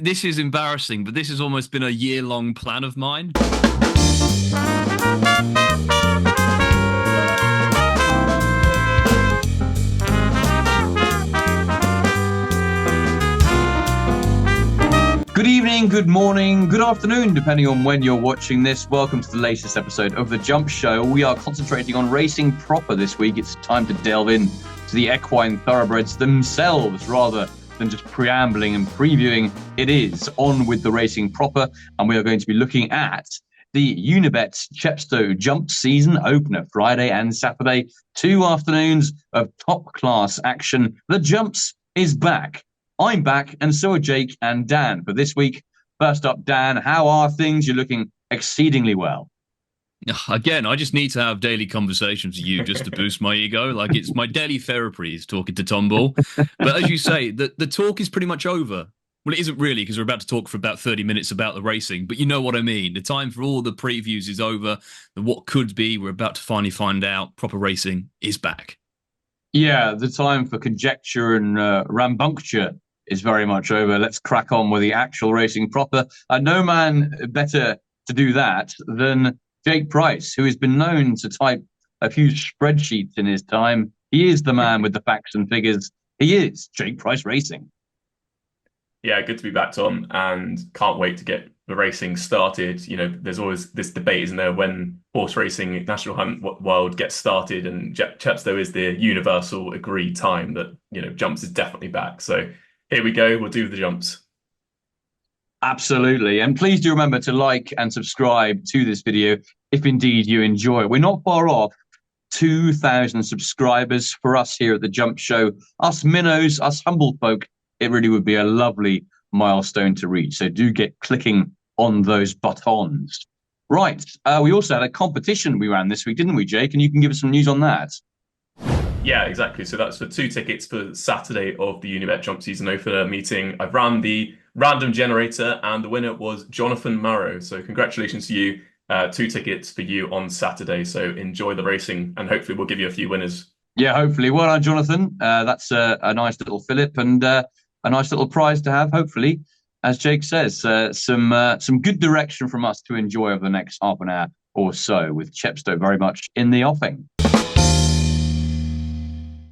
This is embarrassing, but this has almost been a year-long plan of mine. Good evening, good morning, good afternoon, depending on when you're watching this. Welcome to the latest episode of The Jump Show. We are concentrating on racing proper this week. It's time to delve in to the equine thoroughbreds themselves rather than just preambling and previewing. It is on with the racing proper, and we are going to be looking at the Unibet Chepstow Jump Season Opener, Friday and Saturday. 2 afternoons of top-class action. The Jumps is back. I'm back, and so are Jake and Dan for this week. First up, Dan, how are things? You're looking exceedingly well. Again, I just need to have daily conversations with you just to boost my ego. Like, it's my daily therapy is talking to Tom Ball. But as you say, the talk is pretty much over. Well, it isn't really, because we're about to talk for about 30 minutes about the racing, but you know what I mean. The time for all the previews is over. And what could be, we're about to finally find out proper racing is back. Yeah, the time for conjecture and rambuncture is very much over. Let's crack on with the actual racing proper. No man better to do that than Jake Price, who has been known to type a few spreadsheets in his time. He is the man with the facts and figures. He is Jake Price Racing. Yeah, good to be back, Tom, and can't wait to get the racing started. You know, there's always this debate, isn't there, when horse racing, National Hunt World gets started, and Chepstow is the universal agreed time that, you know, jumps is definitely back. So here we go, we'll do the jumps. Absolutely. And please do remember to like and subscribe to this video if indeed you enjoy it. We're not far off 2,000 subscribers for us here at the Jump Show. Us minnows, us humble folk, it really would be a lovely milestone to reach. So do get clicking on those buttons. Right. We also had a competition we ran this week, didn't we, Jake? And you can give us some news on that. Yeah, exactly. So that's for 2 tickets for Saturday of the Unibet Jump Season Opener meeting. I've ran the random generator, and the winner was Jonathan Marrow. So congratulations to you. 2 tickets for you on Saturday. So enjoy the racing, and hopefully we'll give you a few winners. Yeah, hopefully. Well done, Jonathan. That's a nice little fillip and a nice little prize to have, hopefully. As Jake says, some good direction from us to enjoy over the next half an hour or so, with Chepstow very much in the offing.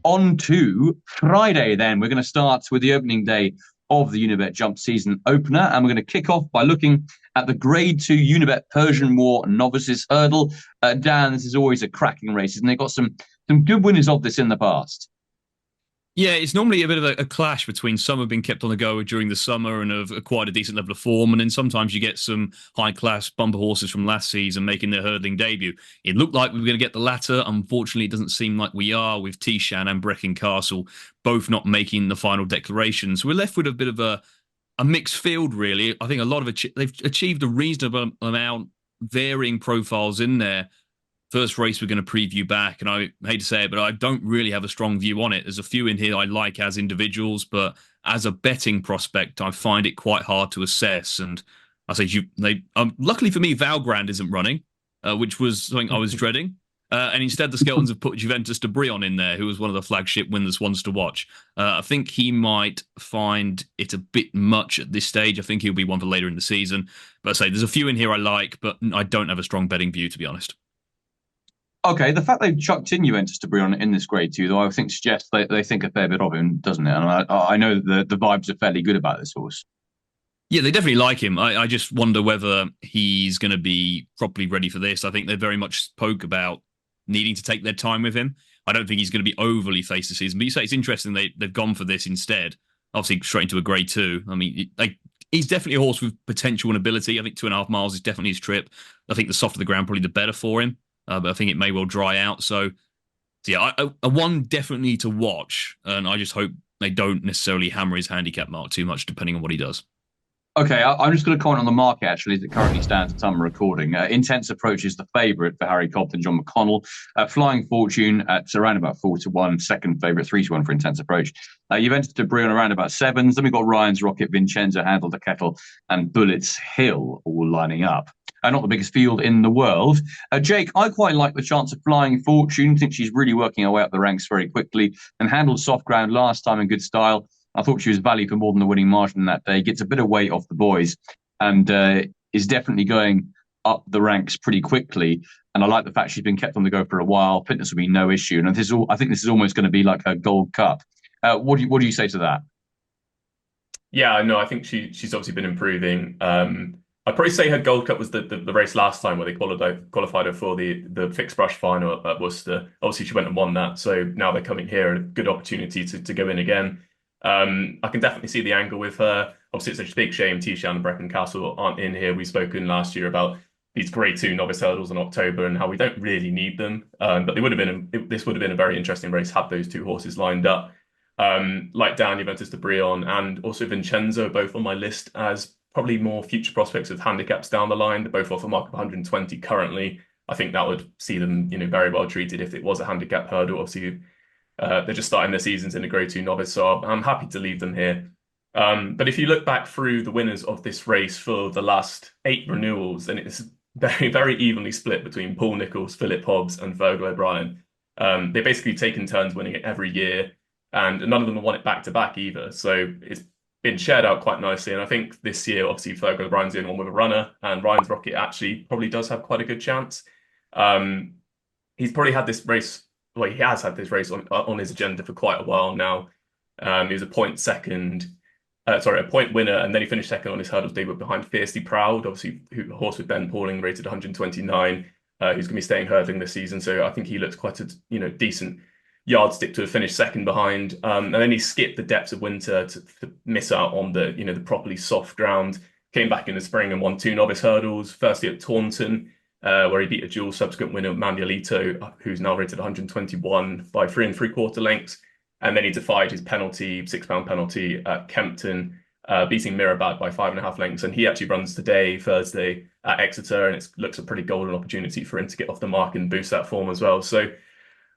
On to Friday, then. We're going to start with the opening day of the Unibet Jump Season Opener, and we're going to kick off by looking at the Grade 2 Unibet Persian War Novices Hurdle. Dan, this is always a cracking race, isn't it? Got some good winners of this in the past. Yeah, it's normally a bit of a clash between some have been kept on the go during the summer and have acquired a decent level of form, and then sometimes you get some high-class bumper horses from last season making their hurdling debut. It looked like we were going to get the latter. Unfortunately, it doesn't seem like we are, with Tishan and Brecon Castle both not making the final declarations. So we're left with a bit of a mixed field, really. I think a lot of they've achieved a reasonable amount, varying profiles in there. First race we're going to preview back, and I hate to say it, but I don't really have a strong view on it. There's a few in here I like as individuals, but as a betting prospect, I find it quite hard to assess. And I say, luckily for me, Valgrand isn't running, which was something I was dreading. And instead, the Skeltons have put Juventus de Brion in there, who was one of the flagship winners ones to watch. I think he might find it a bit much at this stage. I think he'll be one for later in the season. But I say, there's a few in here I like, but I don't have a strong betting view, to be honest. Okay, the fact they've chucked in Juventus de Brion in this Grade 2, though, I think suggests they think a fair bit of him, doesn't it? And I know the vibes are fairly good about this horse. Yeah, they definitely like him. I just wonder whether he's going to be properly ready for this. I think they very much spoke about needing to take their time with him. I don't think he's going to be overly face the season. But you say it's interesting they've gone for this instead. Obviously, straight into a Grade 2. I mean, he's definitely a horse with potential and ability. I think 2.5 miles is definitely his trip. I think the softer the ground, probably the better for him. But I think it may well dry out. So yeah, a one definitely to watch. And I just hope they don't necessarily hammer his handicap mark too much, depending on what he does. Okay, I'm just going to comment on the market, actually, as it currently stands at time of recording. Intense Approach is the favourite for Harry Cobden, John McConnell. Flying Fortune at around about 4-1, second favourite, 3-1 for Intense Approach. Juventus de Brion around about 7s. Then we've got Ryan's Rocket, Vincenzo, Handle the Kettle, and Bullets Hill all lining up. Not the biggest field in the world. Jake, I quite like the chance of Flying Fortune. I think she's really working her way up the ranks very quickly and handled soft ground last time in good style. I thought she was value for more than the winning margin that day. Gets a bit of weight off the boys and is definitely going up the ranks pretty quickly. And I like the fact she's been kept on the go for a while. Fitness will be no issue. And I think this is almost going to be like her Gold Cup. What do you say to that? Yeah, no, I think she's obviously been improving. I'd probably say her Gold Cup was the race last time where they qualified her for the fixed brush final at Worcester. Obviously, she went and won that, so now they're coming here, a good opportunity to go in again. I can definitely see the angle with her. Obviously, it's a big shame Tishan and Brecon Castle aren't in here. We've spoken last year about these Grade 2 novice hurdles in October and how we don't really need them. But this would have been a very interesting race had those two horses lined up. Like Dan, Juventus de Brion and also Vincenzo, both on my list as probably more future prospects of handicaps down the line. They're both off a mark of 120 currently. I think that would see them, very well treated if it was a handicap hurdle. Obviously, they're just starting their seasons in a Grade 2 novice, so I'm happy to leave them here. But if you look back through the winners of this race for the last 8 renewals, then it's very, very evenly split between Paul Nicholls, Philip Hobbs, and Virgil O'Brien. They've basically taken turns winning it every year, and none of them have won it back to back either. So it's been shared out quite nicely. And I think this year, obviously, Virgil O'Brien's the only one with a runner, and Ryan's Rocket actually probably does have quite a good chance. He's probably had this race. Well, he has had this race on his agenda for quite a while now. He was a point winner, and then he finished second on his hurdles debut behind Fiercely Proud, obviously, a horse with Ben Pauling rated 129, who's going to be staying hurdling this season. So I think he looks quite a decent yardstick to have finished second behind. And then he skipped the depths of winter to miss out on the properly soft ground. Came back in the spring and won 2 novice hurdles. Firstly at Taunton, where he beat a dual subsequent winner, Manuelito, who's now rated 121 by 3 3/4 lengths. And then he defied his penalty, £6 penalty at Kempton, beating Mirabad by 5.5 lengths. And he actually runs today, Thursday, at Exeter, and it looks a pretty golden opportunity for him to get off the mark and boost that form as well. So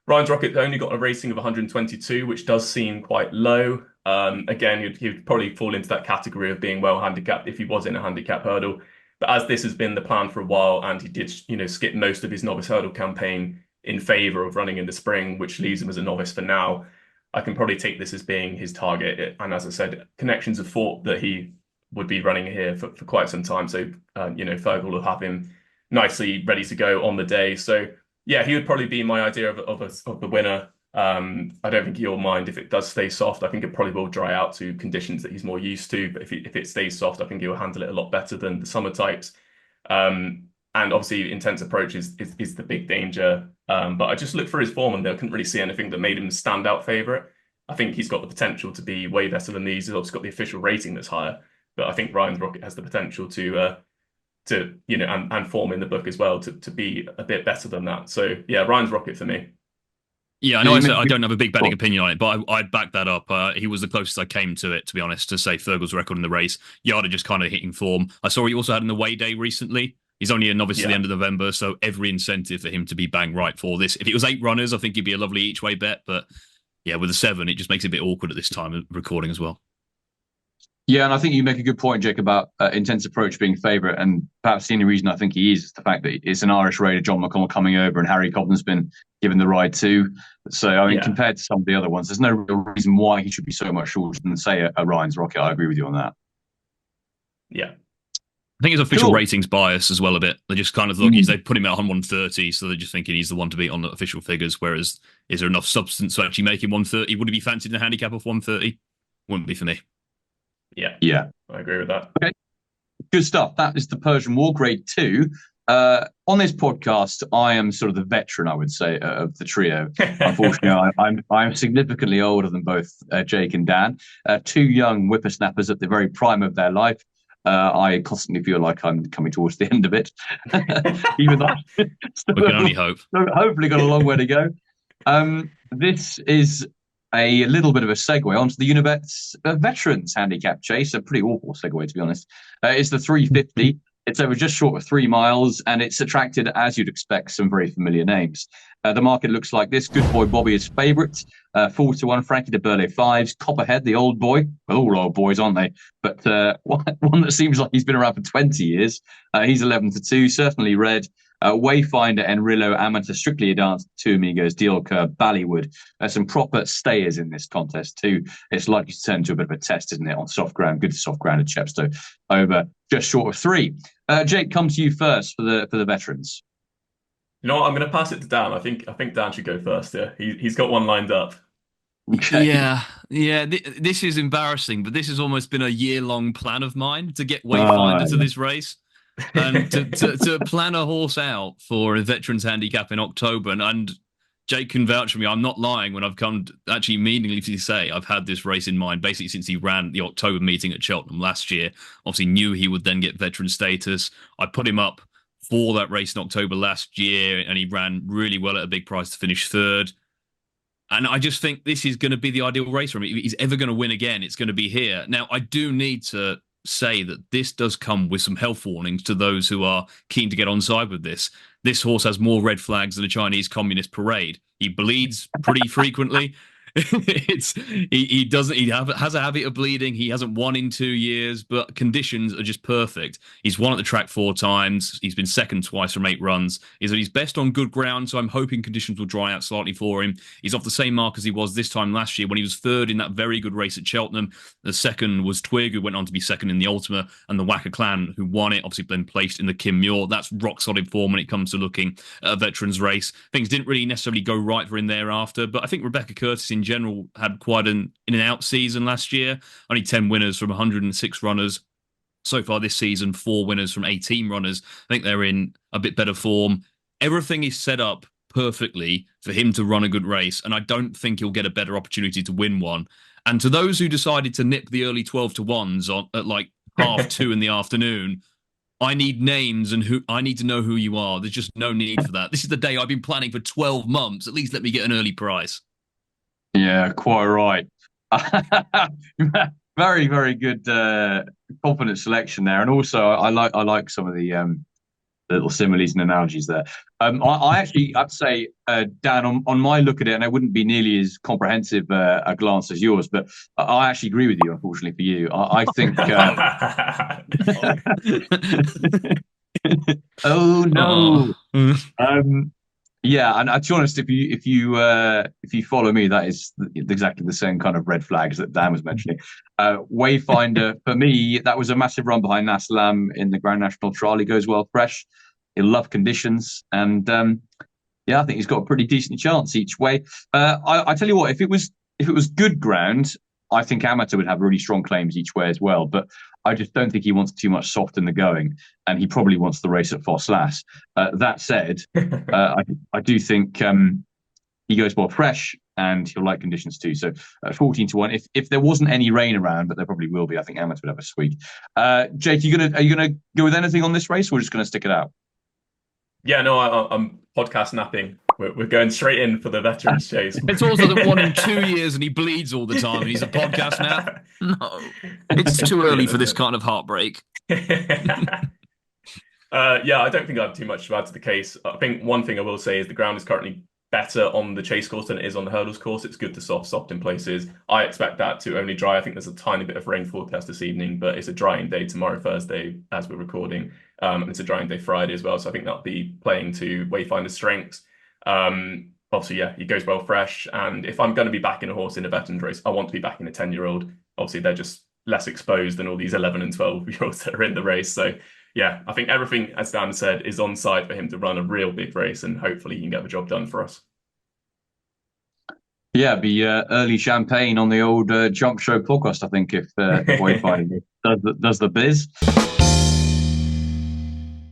Ryan's Rocket only got a rating of 122, which does seem quite low. Again, he'd probably fall into that category of being well handicapped if he was in a handicap hurdle. But as this has been the plan for a while, and he did, skip most of his novice hurdle campaign in favour of running in the spring, which leaves him as a novice for now, I can probably take this as being his target. And as I said, connections have thought that he would be running here for quite some time. So, Fergal will have him nicely ready to go on the day. So, yeah, he would probably be my idea of the winner. I don't think he'll mind if it does stay soft. I think it probably will dry out to conditions that he's more used to. But if it stays soft, I think he'll handle it a lot better than the summer types. And obviously, intense approach is the big danger. But I just looked for his form and I couldn't really see anything that made him a standout favourite. I think he's got the potential to be way better than these. He's also got the official rating that's higher. But I think Ryan's Rocket has the potential to and form in the book as well to be a bit better than that. So yeah, Ryan's Rocket for me. Yeah, I know I don't have a big betting opinion on it, but I'd back that up. He was the closest I came to it, to be honest, to say Fergal's record in the race. Yada just kind of hitting form. I saw he also had an away day recently. He's only a novice at the end of November, so every incentive for him to be bang right for this. If it was 8 runners, I think he'd be a lovely each way bet. But yeah, with a 7, it just makes it a bit awkward at this time of recording as well. Yeah, and I think you make a good point, Jake, about intense approach being favourite. And perhaps the only reason I think he is the fact that it's an Irish raider, John McConnell, coming over, and Harry Cobden's been given the ride too. So, I mean, compared to some of the other ones, there's no real reason why he should be so much shorter than, say, a Ryan's Rocket. I agree with you on that. Yeah. I think his official ratings bias as well a bit. They just kind of look, they put him at 130, so they're just thinking he's the one to beat on the official figures, whereas is there enough substance to actually make him 130? Would he be fancied in a handicap of 130? Wouldn't be for me. Yeah, I agree with that. Okay, good stuff. That is the Persian War, Grade 2. On this podcast, I am sort of the veteran, I would say, of the trio. Unfortunately, I'm significantly older than both Jake and Dan. 2 young whippersnappers at the very prime of their life. I constantly feel like I'm coming towards the end of it. Even though we can only hope. Hopefully got a long way to go. This is a little bit of a segue onto the Unibet Veterans Handicap Chase. A pretty awful segue, to be honest. It's the 350. It's over just short of 3 miles, and it's attracted, as you'd expect, some very familiar names. The market looks like this. Good Boy Bobby is favourite. 4-1, Frankie de Burle 5s. Copperhead, the old boy. Well, all old boys, aren't they? But one that seems like he's been around for 20 years. He's 11-2, certainly red. Wayfinder, Enrillo, Amateur, Strictly a Dance, Two Amigos, Diolka, Ballywood. There's some proper stayers in this contest too. It's likely to turn into a bit of a test, isn't it, on soft ground? Good soft ground at Chepstow, over just short of 3. Jake, come to you first for the veterans. You know what? I'm going to pass it to Dan. I think Dan should go first here. He's got one lined up. Okay. Yeah. This is embarrassing, but this has almost been a year-long plan of mine to get Ah, Wayfinder to this race and to plan a horse out for a veterans handicap in October. And Jake can vouch for me. I'm not lying when I've come to actually meaningfully say I've had this race in mind basically since he ran the October meeting at Cheltenham last year. Obviously knew he would then get veteran status. I put him up for that race in October last year, and he ran really well at a big price to finish third. And I just think this is going to be the ideal race for him. If he's ever going to win again, it's going to be here. Now, I do need to say that this does come with some health warnings to those who are keen to get on side with this. This horse has more red flags than a Chinese Communist parade. He bleeds pretty frequently. He has a habit of bleeding. He hasn't won in 2 years, but conditions are just perfect. He's won at the track 4 times. He's been second twice from 8 runs. He's at his best on good ground, so I'm hoping conditions will dry out slightly for him. He's off the same mark as he was this time last year when he was third in that very good race at Cheltenham. The second was Twig, who went on to be second in the Ultima, and the Wacker Clan, who won it, obviously then placed in the Kim Muir. That's rock solid form when it comes to looking at a veterans race. Things didn't really necessarily go right for him thereafter, but I think Rebecca Curtis in general had quite an in and out season last year. Only 10 winners from 106 runners. So far this season, 4 winners from 18 runners. I think they're in a bit better form. Everything is set up perfectly for him to run a good race, and I don't think he'll get a better opportunity to win one. And to those who decided to nip the early 12 to 1s at like 2:30 in the afternoon, I need names and I need to know who you are. There's just no need for that. This is the day I've been planning for 12 months. At least let me get an early prize. Yeah, quite right. Very, very good, confident selection there, and also I like some of the little similes and analogies there. I actually, I'd say, Dan, on my look at it, and it wouldn't be nearly as comprehensive a glance as yours, but I actually agree with you. Unfortunately for you, I think. Oh no. Yeah, and to be honest, if you follow me, that is exactly the same kind of red flags that Dan was mentioning. Wayfinder, for me, that was a massive run behind Naslam in the Grand National Trial. He goes well fresh. He'll love conditions, and yeah, I think he's got a pretty decent chance each way. I tell you what, if it was good ground, I think Amateur would have really strong claims each way as well. But I just don't think he wants too much soft in the going, and he probably wants the race at Foss-Lass. That said, I do think he goes well fresh, and he'll like conditions too. So 14 to 1. If there wasn't any rain around, but there probably will be, I think Amateur would have a sweep. Jake, are you gonna go with anything on this race, or we're just gonna stick it out? Yeah, no, I'm podcast napping. We're going straight in for the veterans chase. It's also the 1 in 2 years and he bleeds all the time and he's a podcast now. No, it's too early for this kind of heartbreak. Yeah, I don't think I have too much to add to the case. I think one thing I will say is the ground is currently better on the chase course than it is on the hurdles course. It's good to soft in places. I expect that to only dry. I think there's a tiny bit of rain forecast this evening, but it's a drying day tomorrow, Thursday, as we're recording. And it's a drying day Friday as well. So I think that'll be playing to Wayfinder's strengths. Obviously, yeah, he goes well fresh. And if I'm going to be backing a horse in a veterans race, I want to be backing a 10-year-old. Obviously, they're just less exposed than all these 11 and 12-year-olds that are in the race. So yeah, I think everything, as Dan said, is on side for him to run a real big race, and hopefully he can get the job done for us. Yeah, be early champagne on the old Jump Show podcast, I think, if Wayfinder does the biz.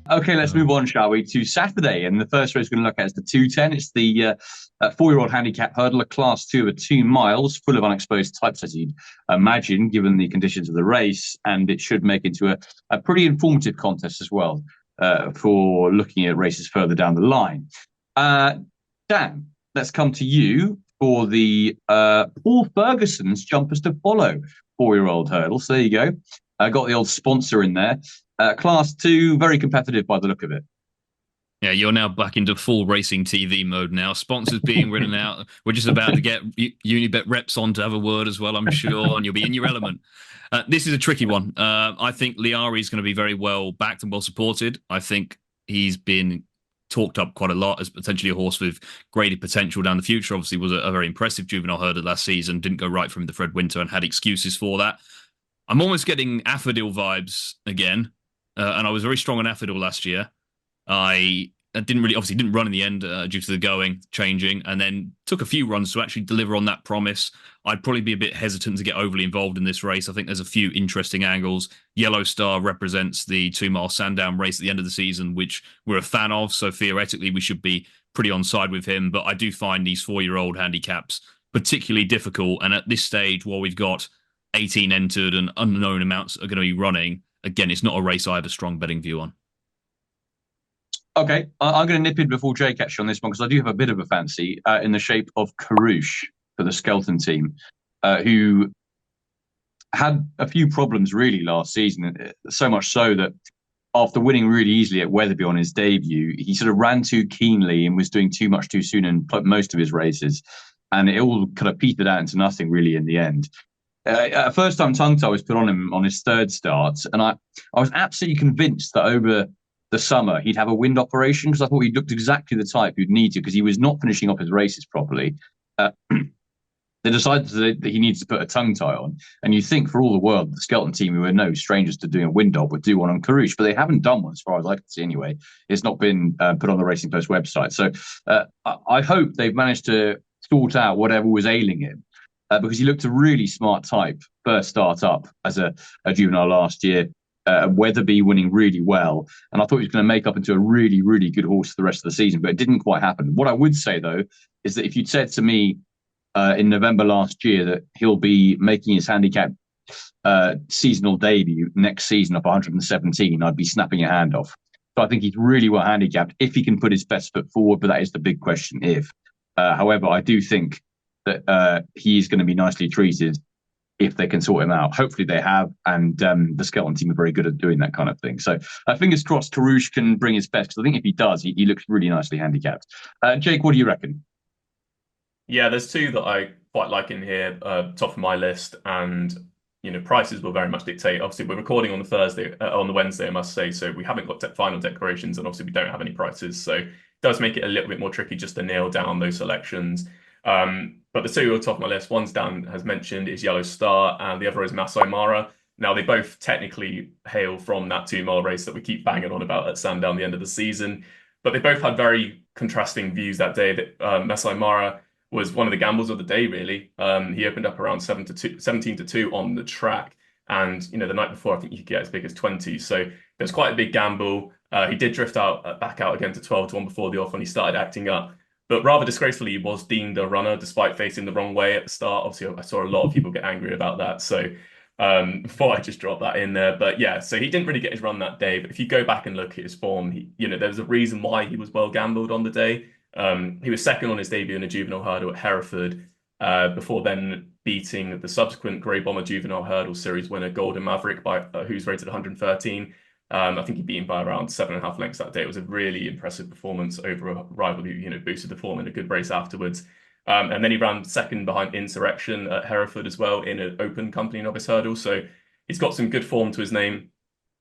Okay, let's move on, shall we, to Saturday. And the first race we're going to look at is the 2:10. It's the 4-year-old handicap hurdle, a class 2 over 2 miles, full of unexposed types, as you'd imagine, given the conditions of the race. And it should make into a pretty informative contest as well for looking at races further down the line. Dan, let's come to you for the Paul Ferguson's Jumpers to Follow 4-year-old hurdle. So there you go. Got the old sponsor in there. Class 2, very competitive by the look of it. Yeah, you're now back into full racing TV mode now. Sponsors being written out. We're just about to get Unibet reps on to have a word as well, I'm sure, and you'll be in your element. This is a tricky one. I think Liari is going to be very well backed and well supported. I think he's been talked up quite a lot as potentially a horse with graded potential down the future. Obviously, was a very impressive juvenile hurdle last season. Didn't go right for him the Fred Winter and had excuses for that. I'm almost getting Affodil vibes again, and I was very strong on Affodil last year. I didn't run in the end due to the going changing, and then took a few runs to actually deliver on that promise. I'd probably be a bit hesitant to get overly involved in this race. I think there's a few interesting angles. Yellow Star represents the 2-mile Sandown race at the end of the season, which we're a fan of. So theoretically, we should be pretty on side with him. But I do find these 4-year-old handicaps particularly difficult. And at this stage, while we've got 18 entered and unknown amounts are going to be running, again, it's not a race I have a strong betting view on. Okay, I'm going to nip in before Jay catches you on this one because I do have a bit of a fancy in the shape of Karouche for the Skelton team, who had a few problems really last season. So much so that after winning really easily at Wetherby on his debut, he sort of ran too keenly and was doing too much too soon in most of his races. And it all kind of petered out into nothing really in the end. First time tongue tie was put on him on his third start. And I was absolutely convinced that over the summer he'd have a wind operation because I thought he looked exactly the type who'd need to because he was not finishing off his races properly. They decided that he needs to put a tongue tie on. And you think for all the world, the Skelton team, who are no strangers to doing a wind op, would do one on Karouche, but they haven't done one as far as I can see anyway. It's not been put on the Racing Post website. So I hope they've managed to sort out whatever was ailing him because he looked a really smart type first start up as a juvenile last year. Wetherby winning really well. And I thought he was going to make up into a really, really good horse for the rest of the season, but it didn't quite happen. What I would say, though, is that if you'd said to me in November last year that he'll be making his handicap seasonal debut next season of 117, I'd be snapping a hand off. So I think he's really well handicapped if he can put his best foot forward, but that is the big question if. However, I do think that he's going to be nicely treated if they can sort him out. Hopefully they have, and the Skelton team are very good at doing that kind of thing. So fingers crossed Karouche can bring his best, because I think if he does, he looks really nicely handicapped. Jake, what do you reckon? Yeah, there's two that I quite like in here, top of my list, and prices will very much dictate. Obviously, we're recording on the Wednesday, I must say, so we haven't got final declarations, and obviously we don't have any prices, so it does make it a little bit more tricky just to nail down those selections. But the two at the top of my list, one's Dan has mentioned, is Yellow Star, and the other is Masai Mara. Now, they both technically hail from that 2-mile race that we keep banging on about at Sandown the end of the season, but they both had very contrasting views that day. That Masai Mara was one of the gambles of the day, really. He opened up around 17-2 on the track, and the night before I think you could get as big as 20. So there's quite a big gamble. He did drift back out again to 12-1 before the off when he started acting up. But rather disgracefully, he was deemed a runner despite facing the wrong way at the start. Obviously, I saw a lot of people get angry about that. So before I just drop that in there. But yeah, so he didn't really get his run that day. But if you go back and look at his form, there's a reason why he was well gambled on the day. He was second on his debut in a juvenile hurdle at Hereford, before then beating the subsequent Grey Bomber Juvenile Hurdle Series winner Golden Maverick, who's rated 113. I think he beat him by around 7.5 lengths that day. It was a really impressive performance over a rival who boosted the form in a good race afterwards. And then he ran second behind Insurrection at Hereford as well in an open company novice hurdle. So he's got some good form to his name.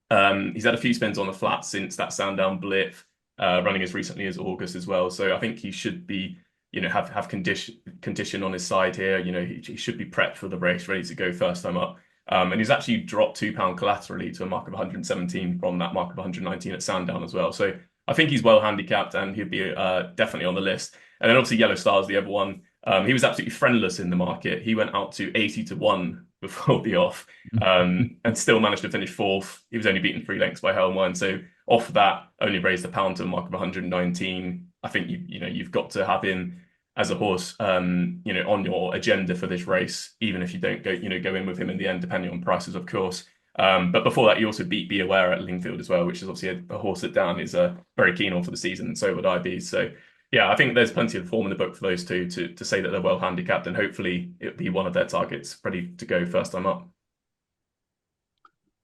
He's had a few spins on the flat since that Sandown blip, running as recently as August as well. So I think he should be, have condition on his side here. He should be prepped for the race, ready to go first time up. And he's actually dropped £2 collaterally to a mark of 117 from that mark of 119 at Sandown as well. So I think he's well handicapped and he'll be definitely on the list. And then obviously Yellow Star is the other one. He was absolutely friendless in the market. He went out to 80-1 before the off, and still managed to finish fourth. He was only beaten 3 lengths by Helmwine. So off that, only raised a pound to a mark of 119. I think you've got to have him as a horse, on your agenda for this race, even if you don't go in with him in the end, depending on prices, of course. But before that, he also beat Be Aware at Lingfield as well, which is obviously a horse that Dan is very keen on for the season, and so would I be. So yeah, I think there's plenty of form in the book for those two to say that they're well handicapped, and hopefully it'll be one of their targets ready to go first time up.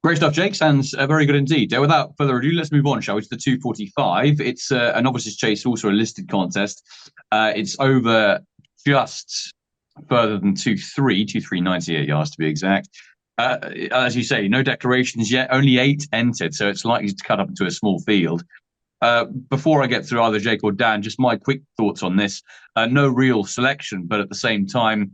Great stuff, Jake. Sounds very good indeed. Without further ado, let's move on, shall we, to the 245. It's a novices chase, also a listed contest. It's over just further than 2.398 yards to be exact. As you say, no declarations yet, only 8 entered, so it's likely to cut up into a small field. Before I get through either Jake or Dan, just my quick thoughts on this. No real selection, but at the same time,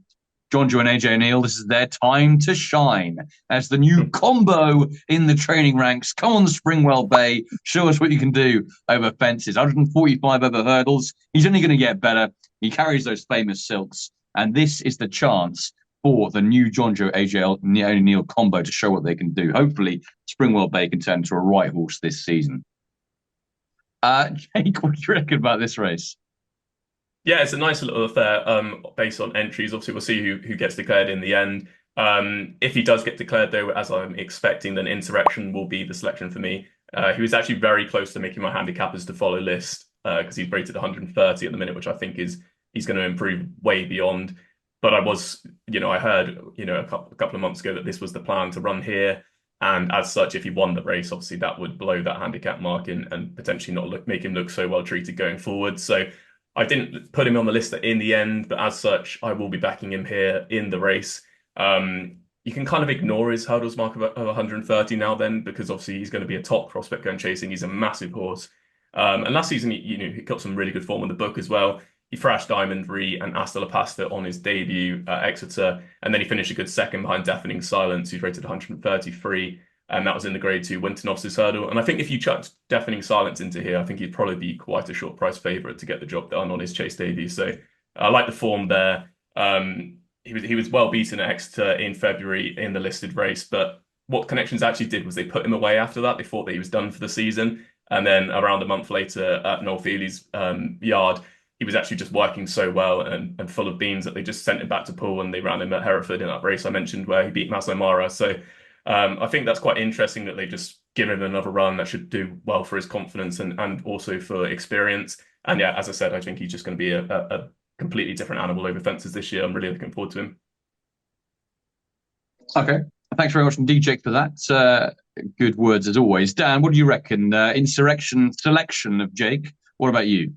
John Joe and AJ O'Neill, this is their time to shine as the new combo in the training ranks. Come on, Springwell Bay. Show us what you can do over fences. 145 over hurdles. He's only going to get better. He carries those famous silks. And this is the chance for the new John Joe, AJ O'Neill combo to show what they can do. Hopefully, Springwell Bay can turn into a right horse this season. Jake, what do you reckon about this race? Yeah, it's a nice little affair based on entries. Obviously, we'll see who gets declared in the end. If he does get declared, though, as I'm expecting, then Insurrection will be the selection for me. He was actually very close to making my handicappers to follow list because he's rated 130 at the minute, which I think he's going to improve way beyond. But I heard, a couple of months ago that this was the plan to run here. And as such, if he won the race, obviously that would blow that handicap mark in and potentially not make him look so well treated going forward. So I didn't put him on the list in the end, but as such, I will be backing him here in the race. You can kind of ignore his hurdles mark of 130 now then, because obviously he's going to be a top prospect going chasing. He's a massive horse. And last season, he got some really good form in the book as well. He thrashed Diamond Re and Asta La Pasta on his debut at Exeter, and then he finished a good second behind Deafening Silence, who's rated 133. And that was in the Grade 2 Winter Novices Hurdle. And I think if you chucked Deafening Silence into here, I think he'd probably be quite a short price favourite to get the job done on his chase debut. So I like the form there. He was well beaten at Exeter in February in the listed race. But what Connections actually did was they put him away after that. They thought that he was done for the season. And then around a month later at Noel Feely's yard, he was actually just working so well and full of beans that they just sent him back to pool and they ran him at Hereford in that race I mentioned where he beat Maslow Mara. So I think that's quite interesting that they just give him another run that should do well for his confidence and also for experience. And yeah, as I said, I think he's just going to be a completely different animal over fences this year. I'm really looking forward to him. Okay. Thanks very much indeed, Jake, for that. Good words as always. Dan, what do you reckon? Insurrection selection of Jake. What about you?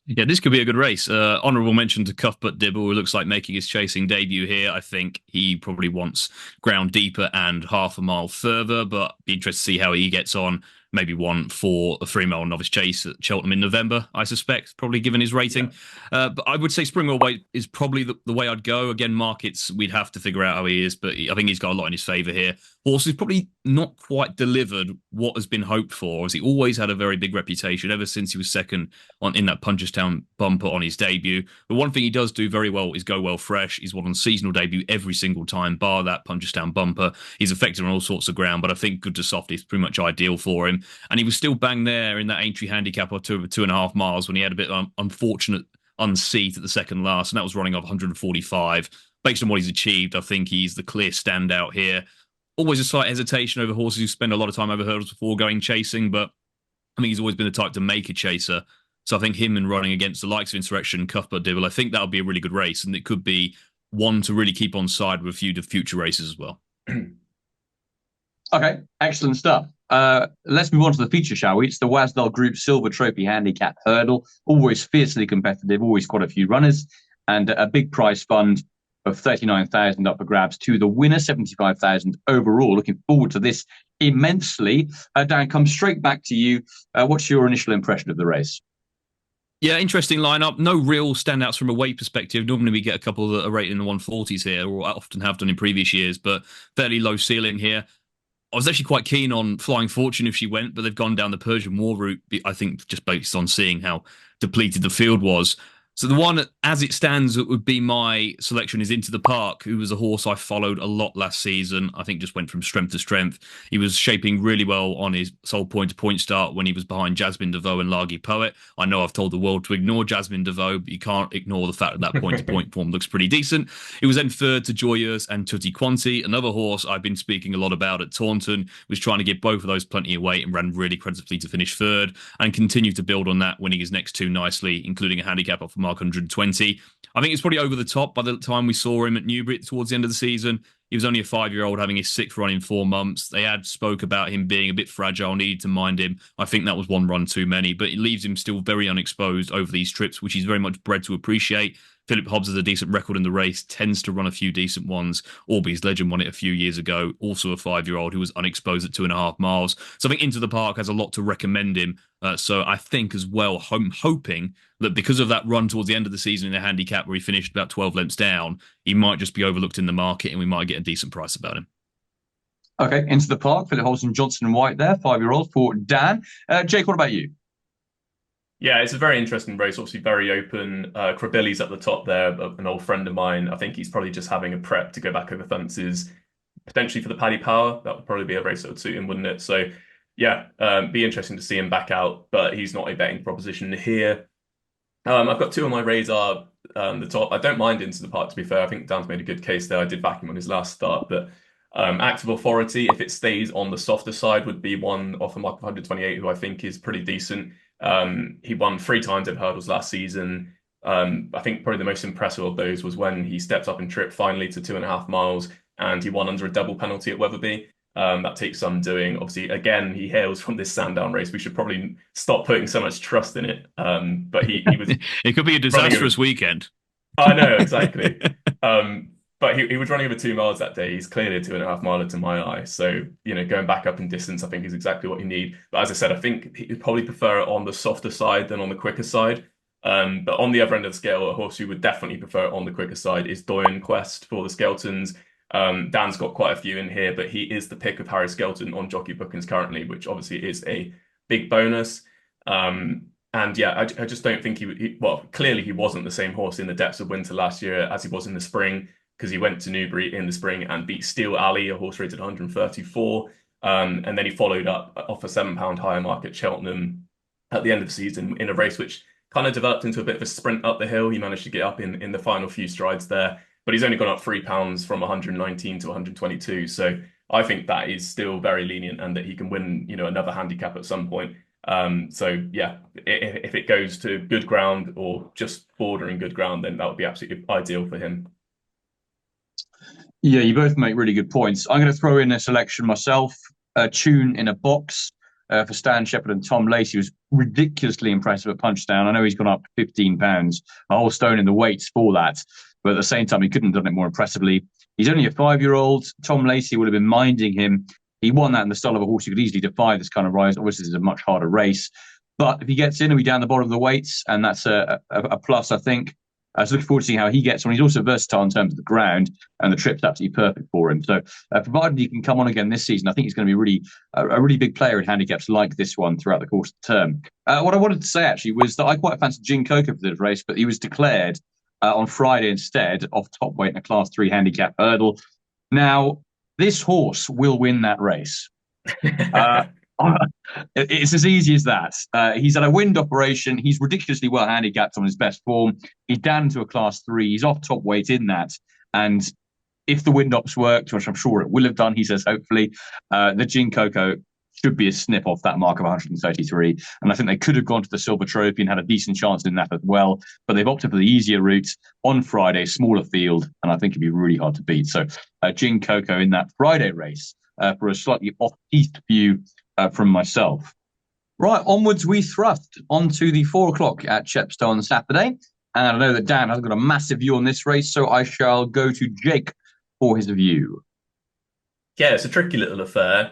Yeah, this could be a good race. Honourable mention to Cuthbert Dibble, who looks like making his chasing debut here. I think he probably wants ground deeper and half a mile further, but be interested to see how he gets on. Maybe one for a 3-mile novice chase at Cheltenham in November, I suspect, probably given his rating. Yeah. But I would say Springwell Way is probably the way I'd go. Again, markets, we'd have to figure out how he is, but I think he's got a lot in his favour here. Horse is probably not quite delivered what has been hoped for, as he always had a very big reputation ever since he was second in that Punchestown bumper on his debut. But one thing he does do very well is go well fresh. He's won on seasonal debut every single time, bar that Punchestown bumper. He's effective on all sorts of ground, but I think good to soft is pretty much ideal for him. And he was still bang there in that Aintree handicap of 2.5 miles when he had a bit of unfortunate unseat at the second last, and that was running off 145. Based on what he's achieved, I think he's the clear standout here. Always a slight hesitation over horses who spend a lot of time over hurdles before going chasing, but I think he's always been the type to make a chaser. So I think him and running against the likes of Insurrection, Cuthbert Dibble, I think that'll be a really good race, and it could be one to really keep on side with a few future races as well. Okay, excellent stuff. Let's move on to the feature, shall we? It's the Wasdale Group Silver Trophy Handicap Hurdle. Always fiercely competitive, always quite a few runners, and a big prize fund of 39,000 up for grabs to the winner, 75,000 overall. Looking forward to this immensely. Dan, come straight back to you. What's your initial impression of the race? Yeah, interesting lineup. No real standouts from a weight perspective. Normally we get a couple that are rated in the 140s here, or often have done in previous years, but fairly low ceiling here. I was actually quite keen on Flying Fortune if she went, but they've gone down the Persian War route, I think, just based on seeing how depleted the field was. So the one, as it stands, that would be my selection is Into the Park, who was a horse I followed a lot last season. I think just went from strength to strength. He was shaping really well on his sole point-to-point start when he was behind Jasmine DeVoe and Largy Poet. I know I've told the world to ignore Jasmine DeVoe, but you can't ignore the fact that point-to-point form looks pretty decent. He was then third to Joyeuse and Tutti Quanti, another horse I've been speaking a lot about at Taunton, was trying to give both of those plenty of weight and ran really creditably to finish third and continued to build on that, winning his next two nicely, including a handicap off mark 120. I think it's probably over the top by the time we saw him at Newbury towards the end of the season. He was only a 5-year-old having his 6th run in 4 months. They had spoke about him being a bit fragile, needed to mind him. I think that was one run too many, but it leaves him still very unexposed over these trips, which he's very much bred to appreciate. Philip Hobbs has a decent record in the race, tends to run a few decent ones. Orby's Legend won it a few years ago, also a 5-year-old who was unexposed at 2.5 miles. So I think Into the Park has a lot to recommend him. So I think as well, I'm hoping that because of that run towards the end of the season in the handicap where he finished about 12 lengths down, he might just be overlooked in the market and we might get a decent price about him. Okay, Into the Park, Philip Hobbs and Johnson and White there, 5-year-old for Dan. Jake, what about you? Yeah, it's a very interesting race, obviously very open. Krabilli's at the top there, an old friend of mine. I think he's probably just having a prep to go back over fences, potentially for the Paddy Power. That would probably be a race that would suit him, wouldn't it? So, yeah, be interesting to see him back out, but he's not a betting proposition here. I've got two on my radar. The top, I don't mind Into the Park, to be fair. I think Dan's made a good case there. I did back him on his last start, but Active Authority, if it stays on the softer side, would be one off a mark of 128, who I think is pretty decent. He won 3 times at hurdles last season. I think probably the most impressive of those was when he stepped up and tripped finally to 2.5 miles, and he won under a double penalty at Wetherby. That takes some doing. Obviously, again, he hails from this Sandown race. We should probably stop putting so much trust in it. But he was. It could be a disastrous weekend. I know, exactly. But he was running over 2 miles that day. He's clearly a 2.5 miler to my eye. So, going back up in distance, I think is exactly what you need. But as I said, I think he'd probably prefer it on the softer side than on the quicker side. But on the other end of the scale, a horse who would definitely prefer it on the quicker side is Doyen Quest for the Skeltons. Dan's got quite a few in here, but he is the pick of Harry Skelton on Jockey Bookings currently, which obviously is a big bonus. And yeah, I just don't think well, clearly he wasn't the same horse in the depths of winter last year as he was in the spring, because he went to Newbury in the spring and beat Steel Alley, a horse rated 134. And then he followed up off a £7 higher mark at Cheltenham at the end of the season in a race which kind of developed into a bit of a sprint up the hill. He managed to get up in the final few strides there, but he's only gone up £3 from 119 to 122. So I think that is still very lenient and that he can win, another handicap at some point. So yeah, if it goes to good ground or just bordering good ground, then that would be absolutely ideal for him. Yeah, you both make really good points. I'm going to throw in a selection myself. Tune in a Box for Stan Shepherd and Tom Lacey was ridiculously impressive at Punchdown. I know he's gone up £15, a whole stone in the weights for that. But at the same time, he couldn't have done it more impressively. He's only a 5-year-old. Tom Lacey would have been minding him. He won that in the style of a horse who could easily defy this kind of rise. Obviously, it's a much harder race. But if he gets in, he'll be down the bottom of the weights, and that's a plus, I think. So looking forward to seeing how he gets on. He's also versatile in terms of the ground, and the trip's absolutely perfect for him. So provided he can come on again this season, I think he's going to be a really big player in handicaps like this one throughout the course of the term. What I wanted to say, actually, was that I quite fancied Gin Coco for this race, but he was declared on Friday instead off top weight in a Class 3 handicap hurdle. Now, this horse will win that race. It's as easy as that. He's had a wind operation. He's ridiculously well handicapped on his best form. He's down to a Class 3. He's off top weight in that. And if the wind ops worked, which I'm sure it will have done, he says, hopefully, the Gin Coco should be a snip off that mark of 133. And I think they could have gone to the Silver Trophy and had a decent chance in that as well. But they've opted for the easier route on Friday, smaller field, and I think it'd be really hard to beat. So Gin Coco in that Friday race for a slightly off-piste view from myself. Right, onwards we thrust onto the 4 o'clock at Chepstow on Saturday. And I know that Dan has got a massive view on this race, so I shall go to Jake for his view. Yeah, it's a tricky little affair.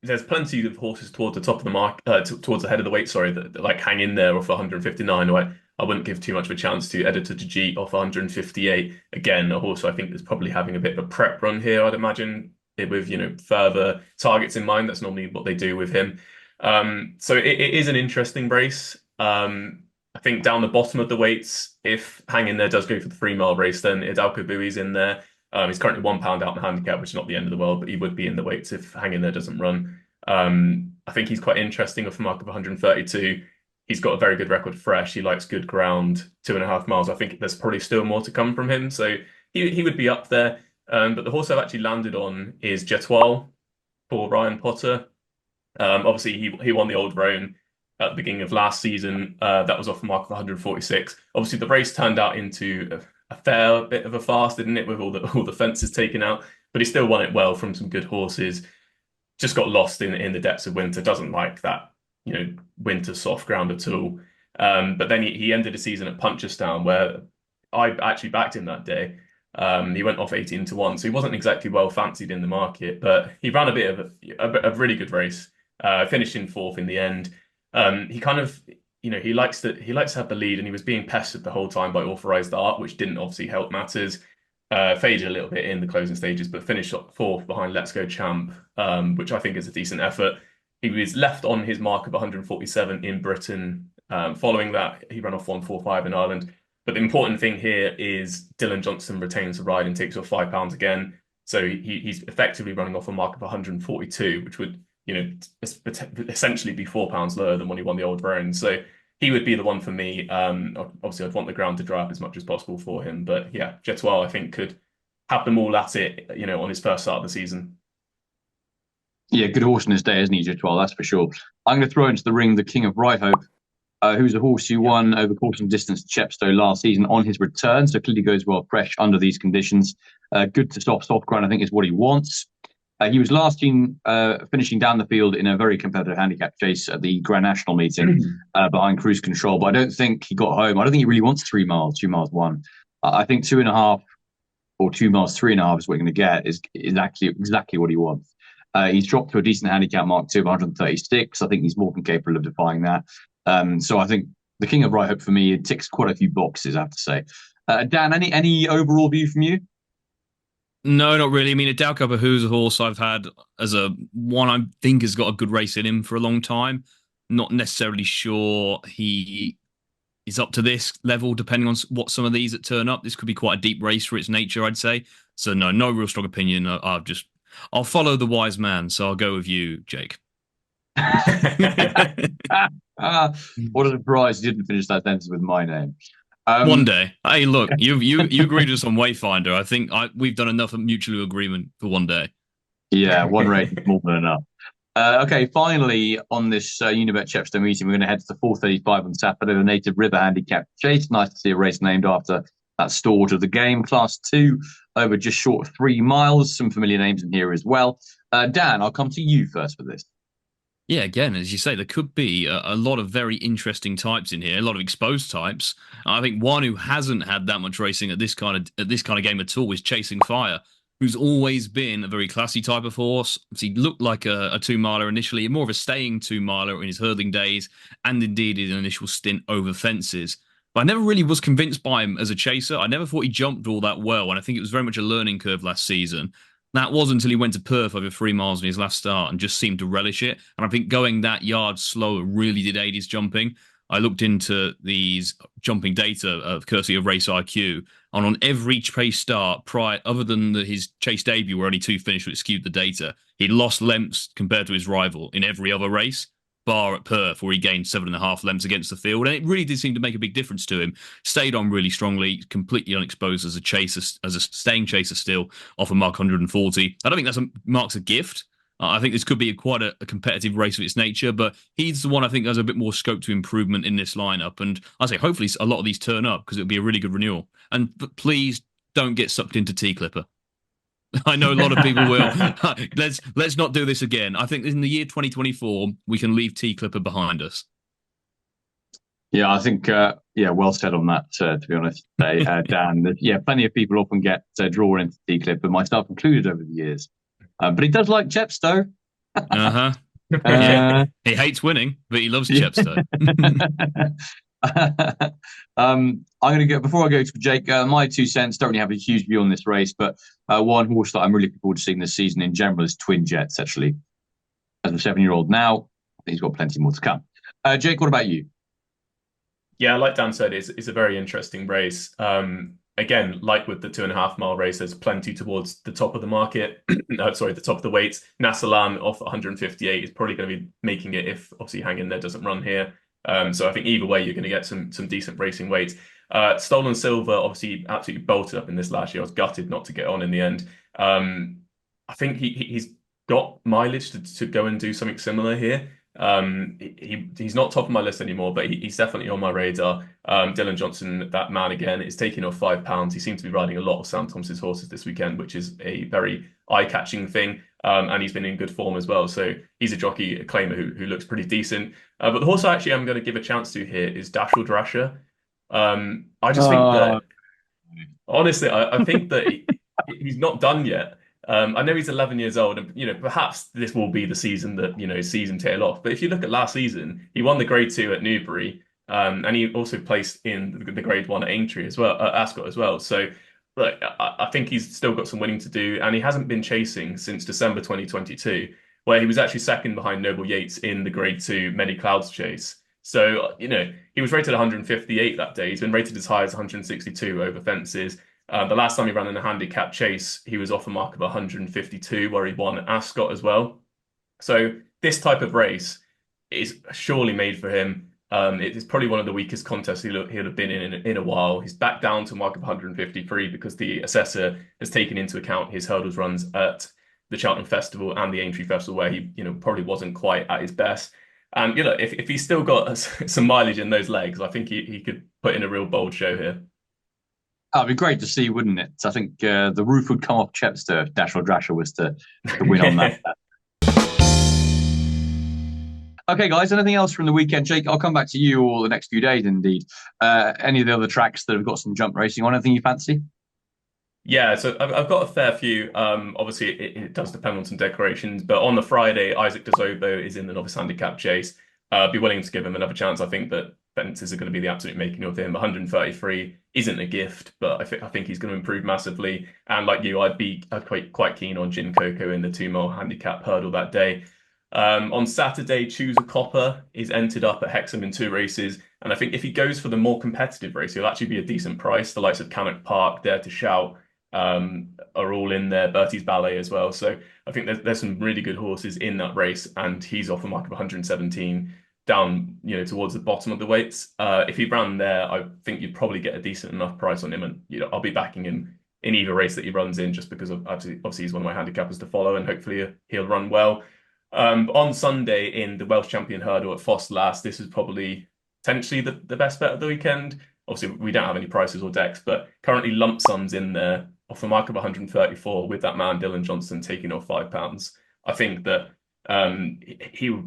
There's plenty of horses towards the top of the mark, towards the head of the weight, that like hang in there off 159. I wouldn't give too much of a chance to Editor to G off 158. Again, a horse I think is probably having a bit of a prep run here, I'd imagine, with further targets in mind. That's normally what they do with him. So it is an interesting race. I think down the bottom of the weights, if Hang In There does go for the 3-mile race, then Idalco Bui's in there. He's currently £1 out in the handicap, which is not the end of the world, but he would be in the weights if Hang In There doesn't run. I think he's quite interesting off a mark of 132. He's got a very good record fresh. He likes good ground, 2.5 miles. I think there's probably still more to come from him. So he would be up there. But the horse I've actually landed on is Jetoile for Ryan Potter. Obviously, he won the Old Roan at the beginning of last season. That was off a mark of 146. Obviously, the race turned out into a fair bit of a farce, didn't it, with all the fences taken out? But he still won it well from some good horses. Just got lost in the depths of winter. Doesn't like that, winter soft ground at all. But then he ended the season at Punchestown, where I actually backed him that day. He went off 18-1, so he wasn't exactly well fancied in the market, but he ran a bit of a really good race. Finished in fourth in the end. He kind of, he likes to have the lead, and he was being pestered the whole time by Authorized Art, which didn't obviously help matters. Faded a little bit in the closing stages, but finished up fourth behind Let's Go Champ, which I think is a decent effort. He was left on his mark of 147 in Britain. Following that, he ran off 145 in Ireland. But the important thing here is Dylan Johnson retains the ride and takes off £5 again. So he's effectively running off a mark of 142, which would, essentially be £4 lower than when he won the Old Roan. So he would be the one for me. Obviously, I'd want the ground to dry up as much as possible for him. But yeah, Jetois, I think, could have them all at it, on his first start of the season. Yeah, good horse in his day, isn't he, Jetois? That's for sure. I'm going to throw into the ring the King of Right Hope, who's a horse who won over course and distance at Chepstow last season on his return. So clearly goes well fresh under these conditions. Good to soft ground, I think, is what he wants. He was last seen finishing down the field in a very competitive handicap chase at the Grand National meeting behind Cruise Control, but I don't think he got home. I don't think he really wants 3 miles, 2 miles one. I think 2.5 or 2 miles 3.5 is what you're going to get is exactly what he wants. He's dropped to a decent handicap mark too of 136. I think he's more than capable of defying that. So I think the King of Right Hope for me, it ticks quite a few boxes, I have to say. Dan, any overall view from you? No, not really. I mean, Adal Kapahu's a horse I've had as a one I think has got a good race in him for a long time. Not necessarily sure he is up to this level, depending on what some of these that turn up. This could be quite a deep race for its nature, I'd say. So no real strong opinion. I'll follow the wise man. So I'll go with you, Jake. What a surprise! You didn't finish that sentence with my name. One day. Hey, look, you agreed with us on Wayfinder. I think we've done enough of mutual agreement for one day. Yeah, one race is more than enough. Okay, finally on this Unibet Chepstow meeting, we're going to head to the 4:35 on Saturday, the Native River Handicap Chase. Nice to see a race named after that stalwart of the game. Class 2 over just short of 3 miles. Some familiar names in here as well. Dan, I'll come to you first for this. Yeah, again, as you say, there could be a lot of very interesting types in here, a lot of exposed types. I think one who hasn't had that much racing at this kind of game at all is Chasing Fire, who's always been a very classy type of horse. He looked like a 2-miler initially, more of a staying 2-miler in his hurdling days, and indeed in an initial stint over fences. But I never really was convinced by him as a chaser. I never thought he jumped all that well, and I think it was very much a learning curve last season. That was until he went to Perth over 3 miles in his last start and just seemed to relish it. And I think going that yard slower really did aid his jumping. I looked into these jumping data, courtesy of Race IQ, and on every chase start, other than his chase debut where only 2 finished, which skewed the data, he lost lengths compared to his rival in every other race, bar at Perth, where he gained 7.5 lengths against the field. And it really did seem to make a big difference to him. Stayed on really strongly, completely unexposed as a chaser, as a staying chaser still, off a mark 140. I don't think marks a gift. I think this could be quite a competitive race of its nature, but he's the one I think has a bit more scope to improvement in this lineup. And I say, hopefully a lot of these turn up because it'll be a really good renewal. And please don't get sucked into T-Clipper. I know a lot of people will. Let's not do this again. I think in the year 2024, we can leave T-Clipper behind us. Yeah, I think, well said on that, to be honest, Dan. Plenty of people often get drawn into T-Clipper, myself included over the years. But he does like Chepstow. He hates winning, but he loves Chepstow. I'm going to go, before I go to Jake, my 2 cents, don't really have a huge view on this race, but one horse that I'm really looking forward to seeing this season in general is Twin Jets, actually. As a 7-year-old now, he's got plenty more to come. Jake, what about you? Yeah, like Dan said, it's a very interesting race. Again, like with the 2.5 mile race, there's plenty towards the top of the market. The top of the weights. Nasalam off 158 is probably going to be making it if obviously Hang In There doesn't run here. So I think either way, you're going to get some decent racing weights. Stolen Silver obviously absolutely bolted up in this last year. I was gutted not to get on in the end. I think he's got mileage to go and do something similar here. He's not top of my list anymore, but he's definitely on my radar. Dylan Johnson, that man again, is taking off £5. He seems to be riding a lot of Sam Thomas's horses this weekend, which is a very eye-catching thing. And he's been in good form as well. So he's a jockey, a claimer who looks pretty decent. But the horse I actually am going to give a chance to here is Dashel Drasher. I just think Oh, that, honestly, I think that he's not done yet. I know he's 11 years old, and perhaps this will be the season that sees him tail off. But if you look at last season, he won the Grade Two at Newbury, and he also placed in the Grade One at Aintree as well, Ascot as well. So, look, I think he's still got some winning to do, and he hasn't been chasing since December 2022, where he was actually second behind Noble Yates in the Grade Two Many Clouds Chase. So, he was rated 158 that day. He's been rated as high as 162 over fences. The last time he ran in a handicap chase, he was off a mark of 152, where he won at Ascot as well. So this type of race is surely made for him. It is probably one of the weakest contests he'll have been in a while. He's back down to a mark of 153 because the assessor has taken into account his hurdles runs at the Cheltenham Festival and the Aintree Festival, where he probably wasn't quite at his best. And if he's still got some mileage in those legs, I think he could put in a real bold show here. that'd be great to see, wouldn't it? I think the roof would come off Chepstow if Dashel Drasher was to win on that. Okay, guys, anything else from the weekend? Jake, I'll come back to you all the next few days, indeed. Any of the other tracks that have got some jump racing on, anything you fancy? Yeah, so I've got a fair few. Obviously, it does depend on some decorations, but on the Friday, Isaac de Zobo is in the Novice Handicap Chase. Be willing to give him another chance. I think that fences are going to be the absolute making of him. 133 isn't a gift, but I think he's going to improve massively. And like you, I'd quite keen on Gin Coco in the 2 mile handicap hurdle that day. On Saturday, Choose a Copper is entered up at Hexham in 2 races. And I think if he goes for the more competitive race, he'll actually be a decent price. The likes of Cannock Park, Dare to Shout, are all in there. Bertie's Ballet as well. So I think there's some really good horses in that race, and he's off a mark of 117 down, towards the bottom of the weights. If he ran there, I think you'd probably get a decent enough price on him, and I'll be backing him in either race that he runs in, just because obviously he's one of my handicappers to follow, and hopefully he'll run well. On Sunday in the Welsh Champion Hurdle at Foss Last, this is probably potentially the best bet of the weekend. Obviously, we don't have any prices or decks, but currently lump sums in there off a mark of 134 with that man Dylan Johnson taking off £5. I think that he'll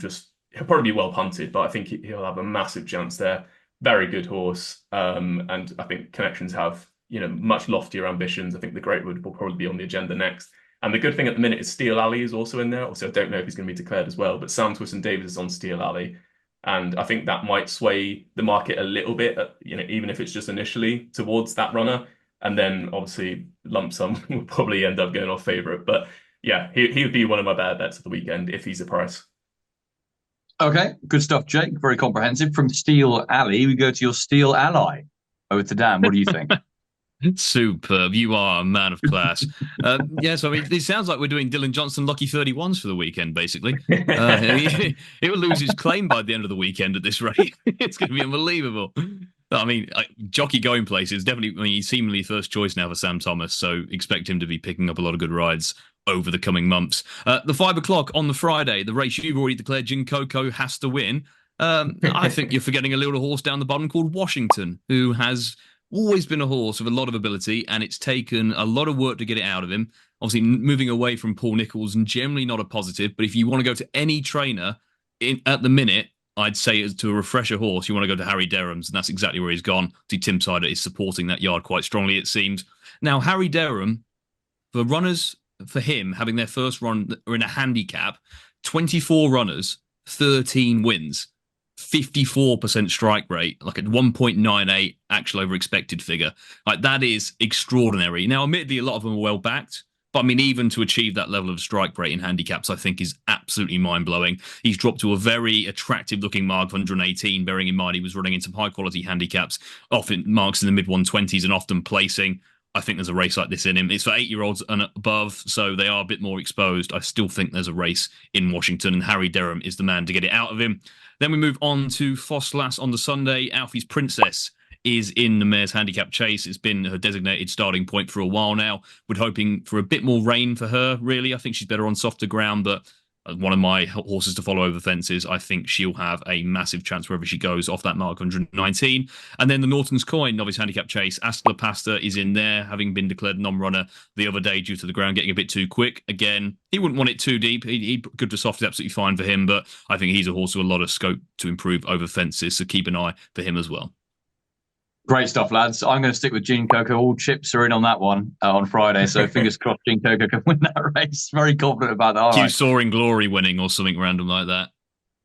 probably be well punted, but I think he'll have a massive chance there. Very good horse, and I think Connections have much loftier ambitions. I think the Greatwood will probably be on the agenda next. And the good thing at the minute is Steel Alley is also in there. Obviously, I don't know if he's going to be declared as well, but Sam Twiston-Davies is on Steel Alley. And I think that might sway the market a little bit, even if it's just initially towards that runner. And then obviously lump sum will probably end up going off favourite. But yeah, he would be one of my better bets of the weekend if he's a price. Okay, good stuff, Jake. Very comprehensive. From Steel Alley, we go to your Steel Ally. Over to Dan. What do you think? Superb. You are a man of class. Yes, I mean, it sounds like we're doing Dylan Johnson lucky 31s for the weekend, basically. He will lose his claim by the end of the weekend at this rate. It's going to be unbelievable. I mean, jockey going places, definitely. I mean, he's seemingly first choice now for Sam Thomas, so expect him to be picking up a lot of good rides over the coming months. The 5 o'clock on the Friday, the race you've already declared Gin Coco has to win. I think you're forgetting a little horse down the bottom called Washington, who has always been a horse with a lot of ability, and it's taken a lot of work to get it out of him. Obviously, moving away from Paul Nicholls, and generally not a positive, but if you want to go to any trainer at the minute, I'd say to a refresher horse, you want to go to Harry Derham's, and that's exactly where he's gone. See, Tim Sider is supporting that yard quite strongly, it seems. Now, Harry Derham, for runners, for him, having their first run in a handicap, 24 runners, 13 wins. 54% strike rate, like at 1.98 actual over expected figure. Like, that is extraordinary. Now, admittedly, a lot of them are well backed, but I mean, even to achieve that level of strike rate in handicaps, I think is absolutely mind blowing. He's dropped to a very attractive looking mark of 118, bearing in mind he was running in some high quality handicaps, often marks in the mid 120s and often placing. I think there's a race like this in him. It's for 8-year-olds and above, so they are a bit more exposed. I still think there's a race in Washington, and Harry Derham is the man to get it out of him. Then we move on to Foss Lass on the Sunday. Alfie's Princess is in the Mayor's Handicap Chase. It's been her designated starting point for a while now. We're hoping for a bit more rain for her, really. I think she's better on softer ground, but one of my horses to follow over fences. I think she'll have a massive chance wherever she goes off that mark 119. And then the Norton's Coin Novice Handicap Chase. Asta La Pasta is in there, having been declared non-runner the other day due to the ground getting a bit too quick. Again, he wouldn't want it too deep. He good for soft is absolutely fine for him, but I think he's a horse with a lot of scope to improve over fences, so keep an eye for him as well. Great stuff, lads. I'm going to stick with Gene Coco. All chips are in on that one on Friday, so fingers crossed Gene Coco can win that race. Very confident about that. Cue Soaring Glory winning or something random like that.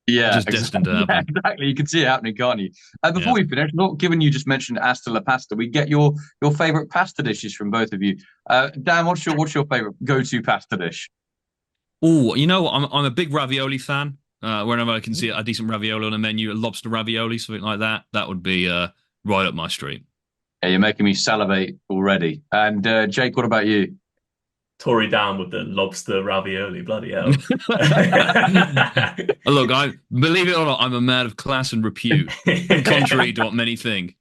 Yeah, just destined to happen. Yeah, exactly. You can see it happening, can't you? Before we finish, given you just mentioned Asta La Pasta, we get your favourite pasta dishes from both of you. Dan, what's your favourite go-to pasta dish? Oh, I'm a big ravioli fan. Whenever I can see a decent ravioli on a menu, a lobster ravioli, something like that, that would be right up my street. Yeah, you're making me salivate already. And Jake, what about you? Tory down with the lobster ravioli, bloody hell. Look, believe it or not, I'm a man of class and repute, contrary to what many think.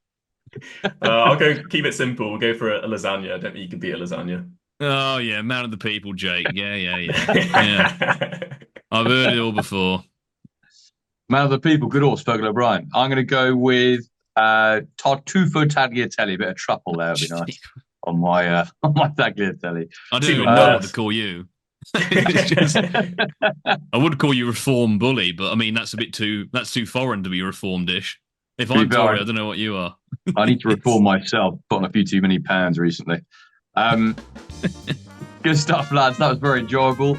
I'll keep it simple. We'll go for a lasagna. I don't think you can beat a lasagna. Oh, yeah, man of the people, Jake. Yeah. I've heard it all before. Man of the people, good horse, Fergal O'Brien. I'm going to go with tartufo tagliatelle, a bit of truffle there would be nice on my tagliatelle. I don't even know what to call you. I would call you Reform Bully, but I mean that's too foreign to be a reform dish. If I'm Tory, I don't know what you are. I need to reform myself. Put on a few too many pounds recently. Good stuff, lads. That was very enjoyable.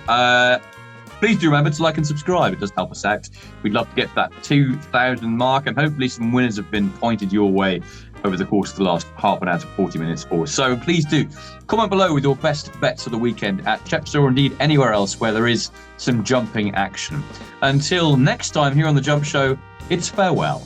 Please do remember to like and subscribe. It does help us out. We'd love to get to that 2,000 mark, and hopefully some winners have been pointed your way over the course of the last half an hour to 40 minutes or so. Please do comment below with your best bets of the weekend at Chepstow or indeed anywhere else where there is some jumping action. Until next time here on The Jump Show, it's farewell.